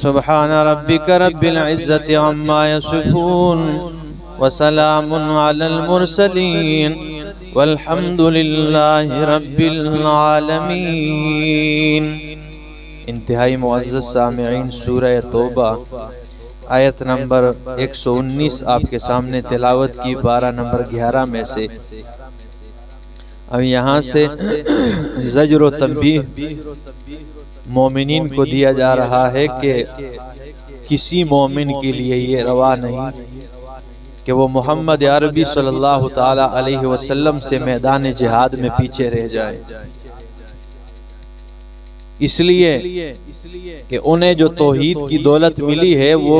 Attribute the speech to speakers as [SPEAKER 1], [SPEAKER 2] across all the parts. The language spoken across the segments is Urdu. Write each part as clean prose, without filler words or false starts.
[SPEAKER 1] سبحان ربك رب العزة عما يصفون وسلام على المرسلين والحمد لله رب العالمين۔ انتہائی معزز سامعین، سورہ توبہ آیت نمبر 119 آپ کے سامنے تلاوت کی، 12 نمبر 11 میں سے۔ اب یہاں سے زجر و تنبیہ مومنین کو دیا جا رہا ہے کہ کسی مومن کے لیے یہ روا نہیں کہ وہ محمد عربی صلی اللہ تعالی علیہ وسلم سے میدان جہاد میں پیچھے رہ جائیں، اس لیے کہ انہیں جو توحید کی دولت ملی ہے وہ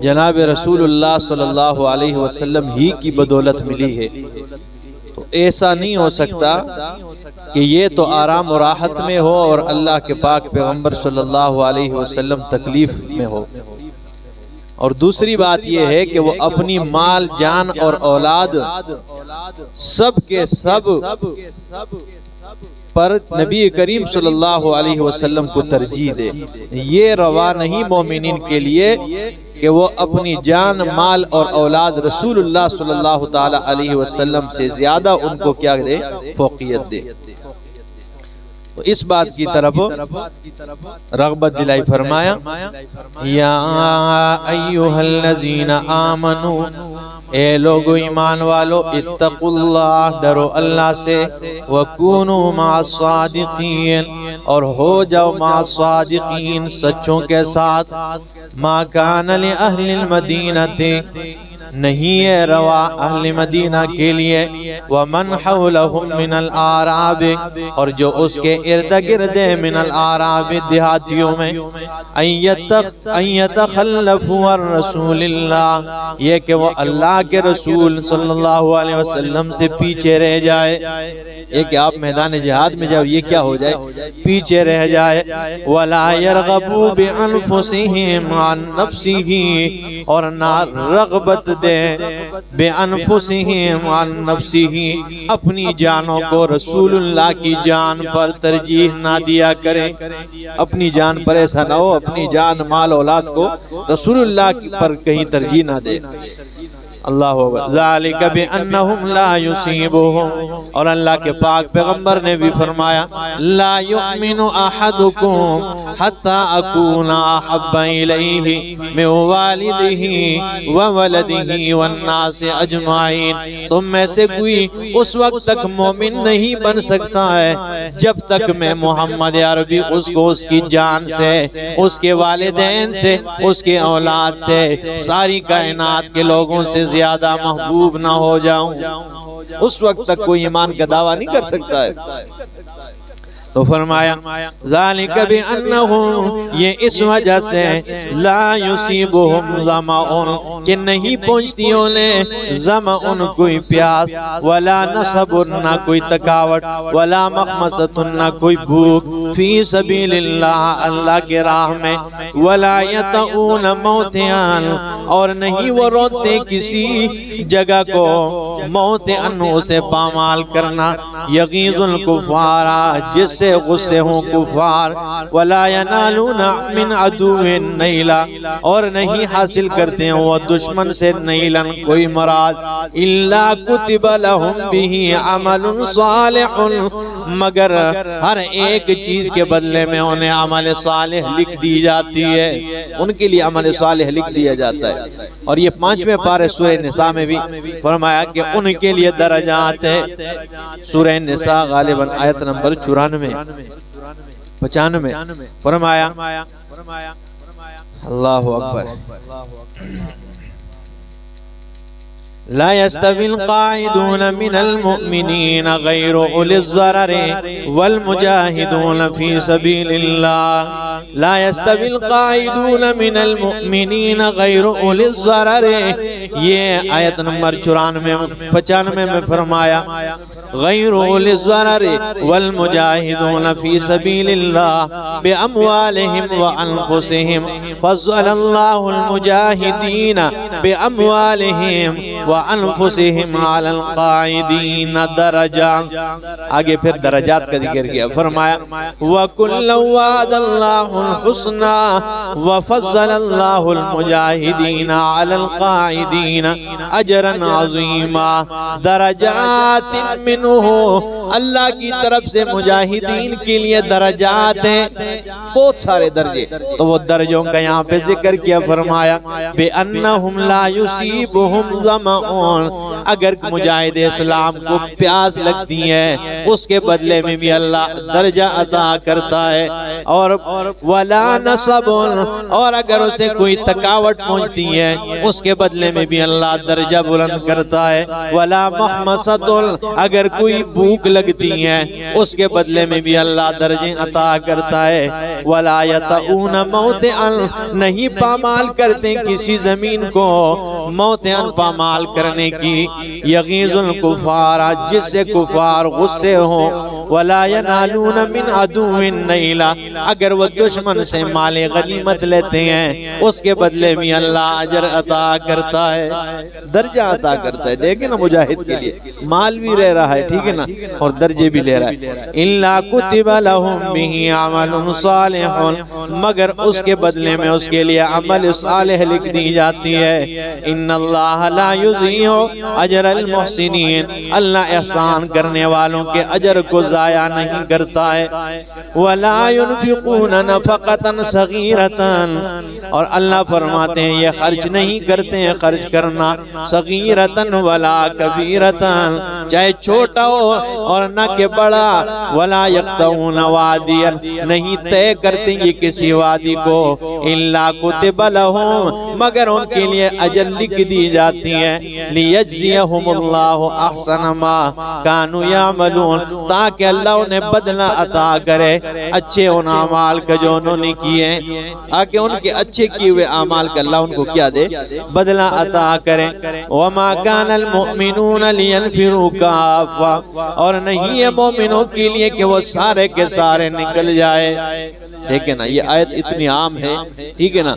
[SPEAKER 1] جناب رسول اللہ صلی اللہ علیہ وسلم ہی کی بدولت ملی ہے۔ تو ایسا نہیں ہو سکتا کہ یہ تو آرام و راحت میں ہو اور اللہ کے پاک پیغمبر صلی اللہ علیہ وسلم تکلیف میں ہو۔ اور دوسری بات یہ ہے کہ وہ اپنی مال، جان اور اولاد سب کے سب پر نبی کریم صلی اللہ علیہ وسلم کو ترجیح دے۔ یہ روا نہیں مومنین کے لیے کہ وہ اپنی جان، مال اور اولاد رسول اللہ صلی اللہ تعالی علیہ وسلم سے زیادہ ان کو کیا دے؟ فوقیت دے۔ تو اس بات کی طرف رغبت دلائی، فرمایا یا ایھا الذین آمنو، اے لوگو ایمان والو، اتقوا اللہ، ڈرو اللہ سے، وکونوا مع الصادقین، اور ہو جاؤ مع الصادقین، سچوں کے ساتھ۔ ما کان لأہل المدینہ، نہیں ہے روا اہل مدینہ کے لیے، ومن حولہم من الاعراب، اور جو اس کے ارد گرد من الاعراب، دیہاتیوں میں، ان یتخلفوا عن رسول اللہ، یہ کہ وہ اللہ کے رسول صلی اللہ علیہ وسلم سے پیچھے رہ جائے۔ یہ کہ آپ میدان جہاد میں جاؤ، یہ کیا ہو جائے؟ پیچھے رہ جائے۔ ولا يرغبوا بانفسهم عن نفسه، اور نہ رغبت دے بانفسهم عن نفسه، اپنی جانوں کو رسول اللہ کی جان پر ترجیح نہ دیا کرے۔ اپنی جان پر ایسا نہ ہو، اپنی جان، مال، اولاد کو رسول اللہ پر کہیں ترجیح نہ دے۔ اللہ اکبر۔ ذالک بانہم لا یصیبہم، اور اللہ کے پاک پیغمبر نے بھی فرمایا لا یؤمن احدکم حتی اکون احب الیہ من والدہ وولدہ والناس اجمعین، تم میں سے کوئی اس وقت تک مومن نہیں بن سکتا ہے جب تک میں محمد عربی اس کو اس کی جان سے، اس کے والدین سے، اس کے اولاد سے، ساری کائنات کے لوگوں سے زیادہ محبوب نہ ہو جاؤں۔ اس وقت تک کوئی ایمان کا دعویٰ نہیں کر سکتا ہے۔ تو فرمایا ذالک بانہم، یہ اس وجہ سے لا یصیبہم ظمأ، کہ نہیں پہنچتی انہیں ظمأ، کوئی پیاس، ولا نصب، نہ کوئی تھکاوٹ، ولا مخمصۃ، نہ کوئی بھوک، فی سبیل اللہ، اللہ کے راہ میں، ولا یطؤون موطئا، اور نہیں وہ روتے کسی جگہ کو، موطئا اسے پامال کرنا، یغیظ الکفار، جس سے غصے ہوں کفار، ولا ینالون من عدو نیلا، اور نہیں حاصل کرتے ہیں وہ دشمن سے نیلن کوئی مراد، الا کتب لہم بہ عمل صالح، مگر ہر ایک چیز کے بدلے میں انہیں عمل صالح لکھ دی جاتی ہے، ان کے لیے عمل صالح لکھ دیا جاتا ہے۔ اور یہ 5ویں پارے سورہ نساء میں بھی فرمایا کہ ان کے لیے درجات ہے۔ سورہ نساء غالباً آیت نمبر 94-95 فرمایا اللہ اکبر لا يستوي القاعدون من المؤمنين غير أولي الضرر والمجاهدون في سبيل الله. لا يستوي القاعدون من المؤمنين غير أولي الضرر. یہ آیت نمبر 94-95 میں فرمایا غیر اولی الضرر والمجاہدون فی سبیل اللہ باموالہم وانفسہم فضل اللہ المجاہدین باموالہم وَأَنفُسِهِمْ عَلَى الْقَاعِدِينَ دَرَجَاتٍ. آگے پھر درجات کا ذکر کیا، فرمایا وَكُلًّا وَعَدَ اللَّهُ الْحُسْنَى وَفَضَّلَ اللَّهُ الْمُجَاهِدِينَ عَلَى الْقَاعِدِينَ أَجْرًا عَظِيمًا. درجات منه، اللہ کی طرف سے مجاہدین کے لیے درجات ہیں، بہت سارے درجے. تو وہ درجوں کا یہاں پہ ذکر کیا، فرمایا بِأَنَّهُمْ لَا يُصِيبُهُمْ ظَمَأٌ، اگر مجاہد اسلام کو پیاس لگتی ہے اس کے بدلے میں بھی اللہ درجہ عطا کرتا ہے. اور وَلَا نَصَبٌ، اور اگر اسے کوئی تکاوٹ پہنچتی ہے اس کے بدلے میں بھی اللہ درجہ بلند کرتا ہے. وَلَا مَحْمَسَةٌ، اگر کوئی بھوک لگتی ہے اس کے بدلے میں بھی اللہ درجے عطا کرتا ہے. وَلَا يَطَئُونَ مَوْطِئًا، نہیں پامال کرتے کسی زمین کو موطئن پامال کرنے کی، یغیظ الکفار، جس سے کفار غصے ہوں. وَلَا يَنَالُونَ مِنْ عَدُوٍ نَيْلًا، اگر وہ دشمن سے مال غنیمت لیتے ہیں اس کے بدلے میں اللہ اجر عطا کرتا ہے، درجہ عطا کرتا ہے. دیکھیں نا مجاہد کے لیے مال بھی رہ رہا ہے، ٹھیک ہے نا، اور درجے بھی لے رہا ہے. إِلَّا كُتِبَ لَهُمْ بِهِ عَمَلٌ صَالِحٌ، مگر اس کے بدلے میں اس کے لیے عمل صالح لکھ دی جاتی ہے. إِنَّ اللَّهَ لَا يُضِيعُ أَجْرَ الْمُحْسِنِينَ، اللہ احسان کرنے والوں کے اجر کو ضائع نہیں کرتا ہے. وَلَا يُنْفِقُونَ نَفَقَةً صَغِيرَةً، اور اللہ فرماتے ہیں یہ خرچ نہیں کرتے ہیں خرچ کرنا صغیرةً ولا کبیرةً، چاہے چھوٹا ہو اور نہ کہ بڑا. وَلَا يَقْطَعُونَ وَادِيًا، نہیں طے کرتے یہ کسی وادی کو. إِلَّا كُتِبَ لَهُمْ، مگر ان کے لیے اجر لکھ دی جاتی ہے. لِيَجْزِيَهُمُ اللَّهُ أَحْسَنَ مَا كَانُوا يَعْمَلُونَ، تاکہ اللہ انہیں بدلہ عطا کرے اچھے ان اعمال کا جو انہوں نے کیے ہیں، تاکہ ان کے اچھے کیے ہوئے اعمال کا اللہ ان کو کیا دے، بدلہ عطا کرے. وَمَا كَانَ الْمُؤْمِنُونَ لِيَنْفِرُوا كَافَّةً، اور نہیں ہے مومنوں کے لیے کہ وہ سارے کے سارے نکل جائے. دیکھیں نا یہ آیت اتنی عام ہے، ٹھیک ہے نا،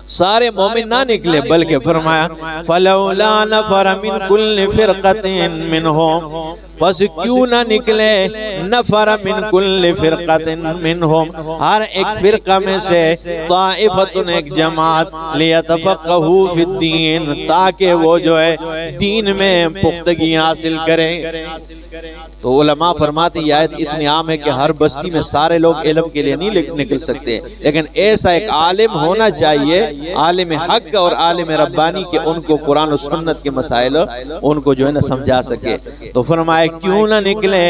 [SPEAKER 1] سارے مومن نہ نکلے، بلکہ فرمایا فَلَوْلَا نَفَرَ مِنْ كُلِّ فِرْقَةٍ مِّنْهُمْ، بس کیوں نہ نکلے نفر من کل فرقۃ منہم، ہر ایک فرقہ میں سے طائفۃ ایک جماعت، لیتفقہوا فی الدین، تاکہ وہ جو ہے دین میں پختگی حاصل کریں. تو علماء فرماتے یہ آیت اتنی عام ہے کہ ہر بستی میں سارے لوگ علم کے لیے نہیں نکل سکتے، لیکن ایسا ایک عالم ہونا چاہیے، عالم حق اور عالم ربانی، کہ ان کو قرآن و سنت کے مسائل ان کو جو ہے نا سمجھا سکے. تو فرمایا کیوں نہ نکلے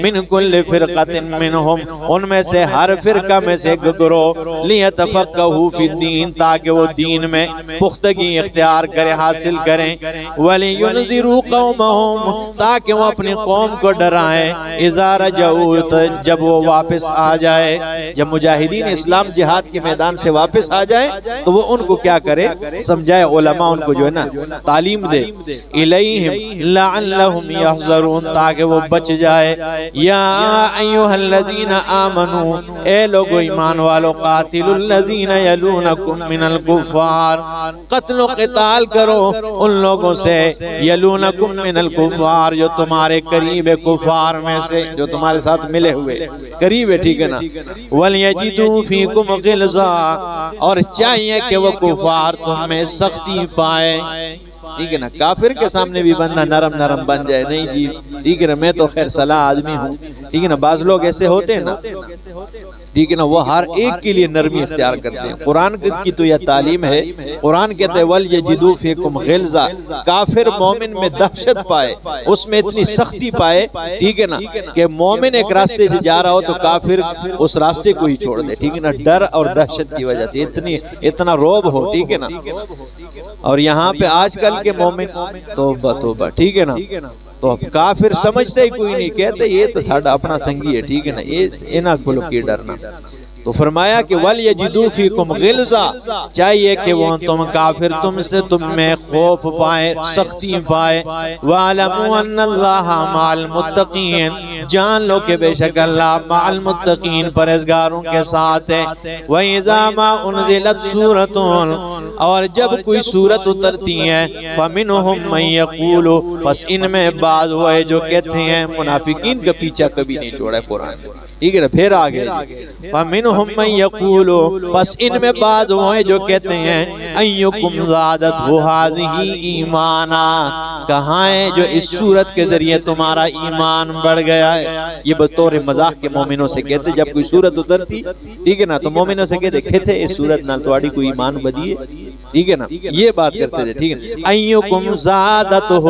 [SPEAKER 1] من کل فرقۃ منہم، ان میں سے ہر فرقہ میں سے گروہ، لیتفقہوا فی الدین، تاکہ وہ دین میں پختگی اختیار کرے حاصل کریں. ولینذروا قومہم، تاکہ وہ اپنی قوم کو ڈرائیں. اذا رجعوا، جب وہ واپس آ جائے، جب مجاہدین اسلام جہاد کے میدان سے واپس آ جائیں تو وہ ان کو کیا کرے، سمجھائے، علماء ان کو جو ہے نا تعلیم دے. الیہم لعلہم یحذرون، تاکہ وہ بچ جائے. یا ایھا الذین آمنوا، اے لوگو ایمان والو، قاتلوا الذین یلونکم من الکفار، قتل و قتال کرو ان لوگوں سے، یلونکم من الکفار، جو تمہارے قریب کفار میں سے، جو تمہارے ساتھ ملے ہوئے قریب ہے، ٹھیک ہے نا. وَلْيَجِدُوا فِيكُمْ غِلْظَةً، اور چاہیے کہ وہ کفار تم میں سختی پائے. ٹھیک ہے نا، کافر کے سامنے بھی بندہ نرم نرم بن جائے، نہیں جی ٹھیک ہے نا، میں تو خیر صلاح آدمی ہوں، ٹھیک ہے نا. بعض لوگ ایسے ہوتے ہیں نا، ٹھیک ہے نا، وہ ہر ایک کے لیے نرمی اختیار کرتے ہیں. قرآن کی تو یہ تعلیم ہے، قرآن کہتے ہیں وَلْيَجِدُوا فِيكُمْ غِلْظَةً، کافر مومن میں دہشت پائے، اس میں اتنی سختی پائے، ٹھیک ہے نا، کہ مومن ایک راستے سے جا رہا ہو تو کافر اس راستے کو ہی چھوڑ دے، ٹھیک ہے نا، ڈر اور دہشت کی وجہ سے اتنا روب ہو، ٹھیک ہے نا. اور یہاں پہ آج کل کے مومن توبہ توبہ، ٹھیک ہے نا، تو کافر سمجھتے ہی کوئی نہیں، کہتے یہ تو ساڈا اپنا سنگی ہے، ٹھیک ہے نا، یہ انہاں کو کی ڈرنا. تو فرمایا کہ وَلْيَجِدُوا فِيكُمْ غِلْظَةً، چاہیے کہ وہ تم کافر تم سے تم میں خوف پائے، سختی پائے۔ وَاعْلَمُوا أَنَّ اللَّهَ مَعَ الْمُتَّقِينَ، جان لو کہ بے شک اللہ مع المتقین پرہیزگاروں کے ساتھ ہے۔ وَإِذَا مَا أُنزِلَتْ سُورَةٌ، اور جب کوئی سورت اترتی ہے، فَمِنْهُمْ مَنْ يَقُولُ، پس ان میں بعض ہوئے جو کہتے ہیں، منافقین کا پیچھا کبھی نہیں چھوڑا ہے قرآن، ٹھیک ہے نا، پھر آگے فَمِنْهُمْ مَنْ يَقُولُ، پس ان میں بعض ہوئے جو کہتے ہیں، أَيُّكُمْ زَادَتْهُ هَذِهِ إِيمَانًا، کہاں ہے جو اس سورت کے ذریعے تمہارا ایمان بڑھ گیا ہے۔ یہ بطور مزاح کے مومنوں سے کہتے، جب کوئی سورت اترتی، ٹھیک ہے نا، تو مومنوں سے کہتے اس سورت نال تواڈی کوئی ایمان بدی ہے، ٹھیک ہے نا، یہ بات کرتے تھے، ٹھیک ہے۔ أَيُّكُمْ زَادَتْهُ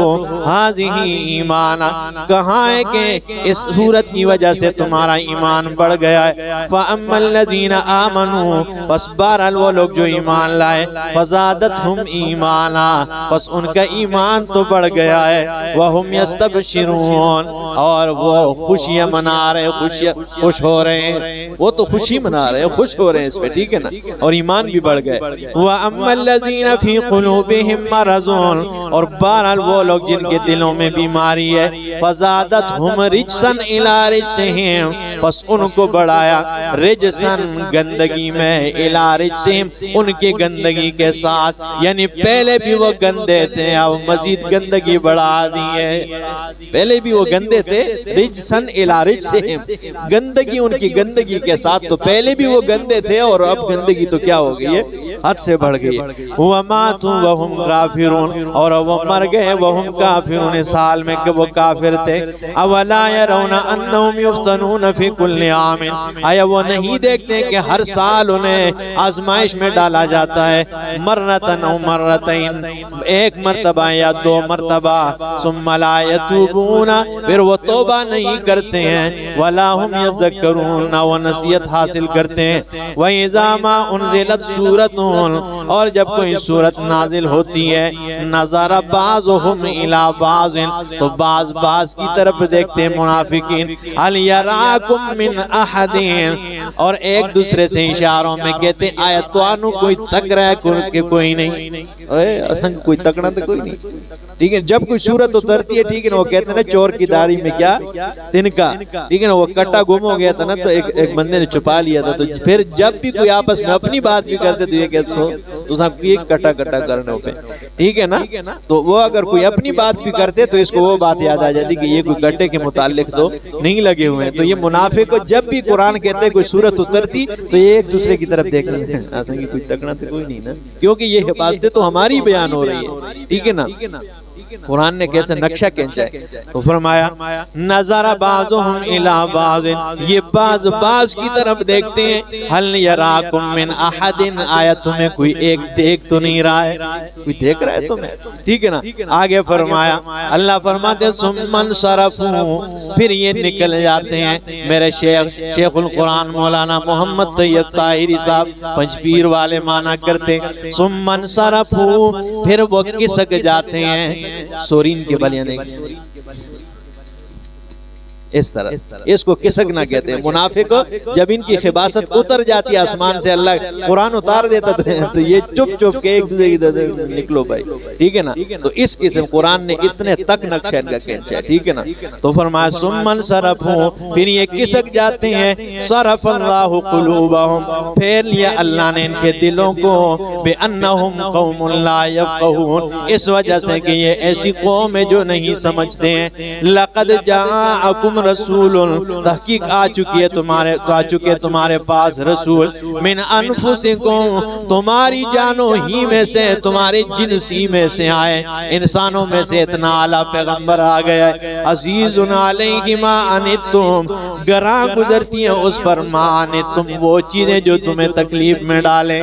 [SPEAKER 1] هَذِهِ إِيمَانًا، کہاں ہے کہ اس سورت کی وجہ سے تمہارا ایمان بڑھ گیا ہے۔ فَأَمَّا الَّذِينَ آمَنُوا، پس بہرحال وہ لوگ جو ایمان لائے، فَزَادَتْهُمْ إِيمَانًا، پس ان کا ایمان تو بڑھ گیا ہے۔ وَهُمْ يَسْتَبْشِرُونَ، اور وہ خوشیاں منا رہے، خوش ہو رہے ہیں، وہ تو خوشی منا رہے ہیں، خوش ہو رہے ہیں اس پہ، ٹھیک ہے نا، اور ایمان بھی بڑھ گئے۔ وَأَمَّا الَّذِينَ فِي قُلُوبِهِمْ مَرَضٌ، اور بہرحال وہ لوگ جن کے دلوں میں بیماری ہے، فَزَادَتْهُمْ رِجْسًا إِلَىٰ رِجْسِهِمْ، پس ان کو بڑھایا، رجسن گندگی میں، إِلَىٰ رِجْسِهِمْ ان کی گندگی کے ساتھ، یعنی پہلے بھی وہ گندے تھے، اب مزید گندگی بڑھا دی ہے، پہلے بھی وہ گندے تھے، رجسن إِلَىٰ رِجْسِهِمْ گندگی ان کی گندگی کے ساتھ، تو پہلے بھی وہ گندے تھے اور اب گندگی تو کیا ہو گئی ہے، حد سے بڑھ گئی۔ وَمَاتُوا وَهُمْ غَافِرُونَ، اور وہ مر گئے وَهُمْ كَافِرُونَ، اس حال میں کہ وہ کافر تھے۔ أَوَلَا يَرَوْنَ أَنَّهُمْ يُفْتَنُونَ فِي كُلِّ عَامٍ، آیا وہ نہیں دیکھتے کہ ہر سال انہیں آزمائش میں ڈالا جاتا ہے، مرتن او مرتین، ایک مرتبہ یا دو مرتبہ، ثم لا يتوبون، پھر وہ توبہ نہیں کرتے ہیں، ولا هم يذكرون، نہ وہ نصیحت حاصل کرتے ہیں۔ وَإِذَا مَا أُنزِلَتْ سُورَةٌ، اور جب کوئی سورت نازل ہوتی ہے، نظر بعضهم إلى بعض، تو بعض کی طرف دیکھتے منافقین، هل يراكم من احد، اور ایک دوسرے سے اشاروں میں کہتے آیا تو آنو کوئی تک رہا ہے کہ کوئی نہیں، کوئی تکنا تو کوئی نہیں، ٹھیک ہے۔ جب کوئی صورت اترتی ہے، ٹھیک ہے نا، وہ کہتے ہیں نا چور کی داڑھی میں کیا تنکا، ٹھیک ہے نا، وہ کٹا گم ہو گیا تھا نا، تو ایک بندے نے چھپا لیا تھا، تو پھر جب بھی کوئی آپس میں اپنی بات بھی کرتے تو یہ کہتے تو صاحب یہ کٹا کرنے پہ، ٹھیک ہے نا، تو وہ اگر کوئی اپنی بات بھی کرتے تو اس کو وہ بات یاد آ جاتی کہ یہ کوئی گٹے کے متعلق تو نہیں لگے ہوئے ہیں۔ تو یہ منافق کو جب بھی قرآن کہتے کوئی سورت اترتی تو یہ ایک دوسرے کی طرف دیکھ رہے ہیں، کوئی تکنا تو کوئی نہیں نا، کیونکہ یہ حفاظتیں تو ہماری بیان ہو رہی ہے، ٹھیک ہے نا۔ قرآن نے کیسے نقشہ کھینچا ہے، تو فرمایا نظر بعضهم الى بعض، یہ بعض کی طرف دیکھتے ہیں، هل يراكم من احد، آیا تمہیں کوئی ایک دیکھ تو نہیں رہا ہے، کوئی دیکھ رہا ہے تمہیں، ٹھیک ہے نا۔ آگے فرمایا، اللہ فرماتے ثم انصرفوا، پھر یہ نکل جاتے ہیں۔ میرے شیخ القرآن مولانا محمد طیب طاہری صاحب پنجپیر والے مانا کرتے، ثم انصرفوا، پھر وہ کسک جاتے ہیں، سورین کے بل یعنی اس طرح، اس کو کسکنا کہتے ہیں۔ منافق جب ان کی خباثت اتر جاتی ہے آسمان سے، اللہ قرآن اتار دیتا تو یہ چپ کے ایک دوسرے نکلو بھائی، ٹھیک ہے نا۔ تو اس قسم قرآن نے اتنے تک نقشہ ان کا کھینچا ہے، ٹھیک ہے نا۔ تو فرمایا ثم انصرفوا، پھر یہ کسک جاتے ہیں، صرف اللہ قلوبہم، پھیر لیا اللہ نے ان کے دلوں کو، بأنہم قوم لا یفقہون، اس وجہ سے کہ یہ ایسی قوم ہے جو نہیں سمجھتے ہیں۔ لقد جاءکم رسول، تحقیق آ چکے تمہارے پاس رسول، من انفسکم، تمہاری جانوں ہی میں سے، تمہارے جنسی میں سے آئے، انسانوں میں سے اتنا اعلیٰ پیغمبر آ گیا ہے۔ عزیز علیہ ما عنتم، گراں گزرتی ہیں اس پر ما عنتم، وہ چیزیں جو تمہیں تکلیف میں ڈالیں،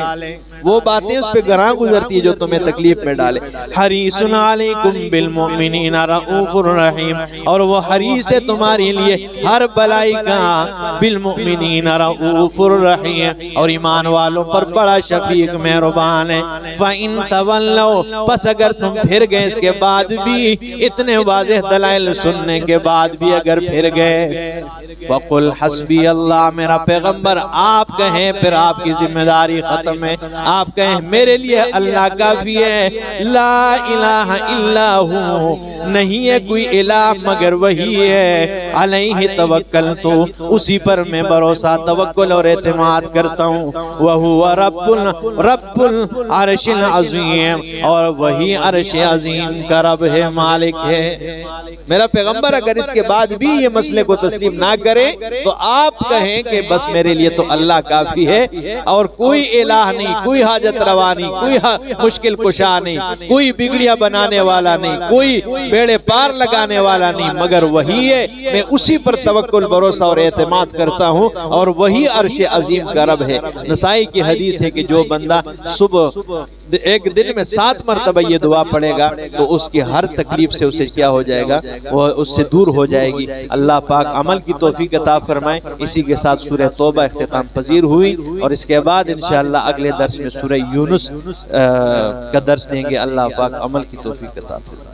[SPEAKER 1] وہ باتیں اس پہ گراں گزرتی ہے جو تمہیں تکلیف میں ڈالے. حریص علیکم بالمؤمنین رؤوف الرحیم، اور وہ حریص ہے تمہارے لیے ہر بلائی کا، بالمؤمنین رؤوف الرحیم، اور ایمان والوں پر بڑا شفیق مہربان ہے. فَإِن تَوَلَّوْا، پس اگر تم پھر گئے اس کے بعد بھی، اتنے واضح دلائل سننے کے بعد بھی اگر پھر گئے، فَقُلْ حَسْبِيَ اللَّهُ، میرا پیغمبر آپ کہیں، پھر آپ کی ذمہ داری ختم ہے، آپ کہیں میرے لیے اللہ کافی ہے. لا الہ الا ہو، نہیں ہے کوئی الہ مگر وہی ہے. علیہ توکلت، اسی پر میں بھروسہ، توکل اور اعتماد کرتا ہوں. وہو رب العرش العظیم، اور وہی عرش عظیم کا رب ہے، مالک ہے. میرا پیغمبر اگر اس کے بعد بھی یہ مسئلے کو تسلیم نہ کرے تو آپ کہیں کہ بس میرے لیے تو اللہ کافی ہے، اور کوئی الہ نہیں، کوئی حاجت روا نہیں، کوئی مشکل کشا نہیں، کوئی بگڑیاں بنانے والا نہیں، کوئی بیڑے پار لگانے والا نہیں، مگر وہی ہے. میں اسی پر توکل، بھروسہ اور اعتماد کرتا ہوں، اور وہی عرش عظیم کا رب ہے. نسائی کی حدیث ہے کہ جو بندہ صبح ایک دن میں 7 مرتبہ یہ دعا پڑھے گا تو اس کی ہر تکلیف سے اسے کیا ہو جائے گا، وہ اس سے دور ہو جائے گی. اللہ پاک عمل کی توفیق عطا فرمائے. اسی کے ساتھ سورہ توبہ اختتام پذیر ہوئی، اور اس کے بعد انشاءاللہ اگلے درس میں سورہ یونس کا درس دیں گے. اللہ پاک عمل کی توفیق عطا فرمائے.